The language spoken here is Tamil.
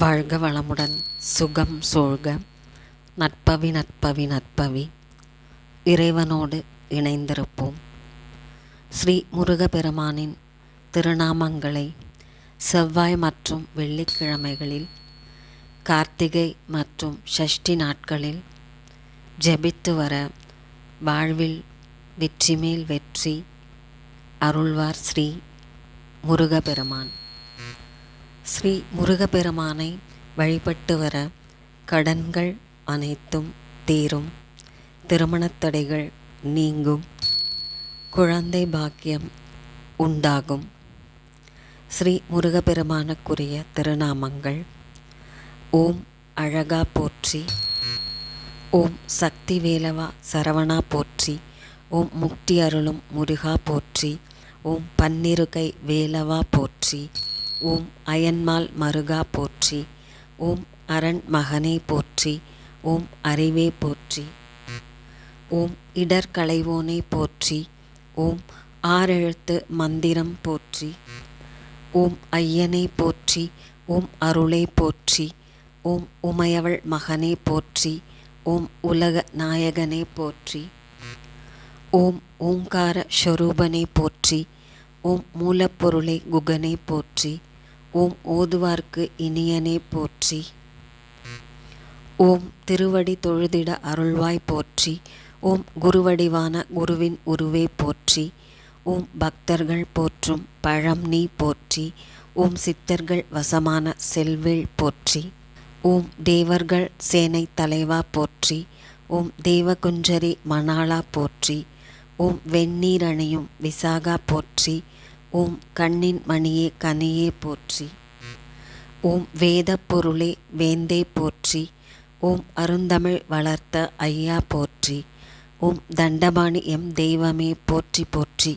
வாழ்க வளமுடன், சுகம் சூழ்க. நற்பவி நற்பவி நற்பவி. இறைவனோடு இணைந்திருப்போம். ஸ்ரீ முருகப்பெருமானின் திருநாமங்களை செவ்வாய் மற்றும் வெள்ளிக்கிழமைகளில், கார்த்திகை மற்றும் சஷ்டி நாட்களில் ஜெபித்து வர வாழ்வில் வெற்றி மேல் வெற்றி அருள்வார் ஸ்ரீ முருகப்பெருமான். ஸ்ரீ முருகப்பெருமானை வழிபட்டு வர கடன்கள் அனைத்தும் தீரும், திருமணத் தடைகள் நீங்கும், குழந்தை பாக்கியம் உண்டாகும். ஸ்ரீ முருகப்பெருமானுக்குரிய திருநாமங்கள்: ஓம் அழகா போற்றி, ஓம் சக்தி வேலவா சரவணா போற்றி, ஓம் முக்தி அருளும் முருகா போற்றி, ஓம் பன்னிருகை வேலவா போற்றி, ஓம் அயன்மால் மருகா போற்றி, ஓம் அரண் மகனே போற்றி, ஓம் அறிவே போற்றி, ஓம் இடர்களைவோனே போற்றி, ஓம் ஆறெழுத்து மந்திரம் போற்றி, ஓம் ஐயனே போற்றி, ஓம் அருளே போற்றி, ஓம் உமையவள் மகனே போற்றி, ஓம் உலக நாயகனே போற்றி, ஓம் ஓங்கார ஸ்வரூபனே போற்றி, ஓம் மூலப்பொருளே குகனே போற்றி, ஓம் ஓதுவார்க்கு இனியனே போற்றி, ஓம் திருவடி தொழுதிட அருள்வாய் போற்றி, ஓம் குருவடிவான குருவின் உருவே போற்றி, ஓம் பக்தர்கள் போற்றும் பழம் நீ போற்றி, ஓம் சித்தர்கள் வசமான செல்வேள் போற்றி, ஓம் தேவர்கள் சேனை தலைவா போற்றி, ஓம் தேவகுஞ்சரி மணாளா போற்றி, ஓம் வெந்நீர் அணியும் விசாகா போற்றி, ஓம் கண்ணின் மணியே கனியே போற்றி, ஓம் வேத பொருளே வேந்தே போற்றி, ஓம் அருந்தமிழ் வளர்த்த ஐயா போற்றி, ஓம் தண்டபாணி எம் தெய்வமே போற்றி போற்றி,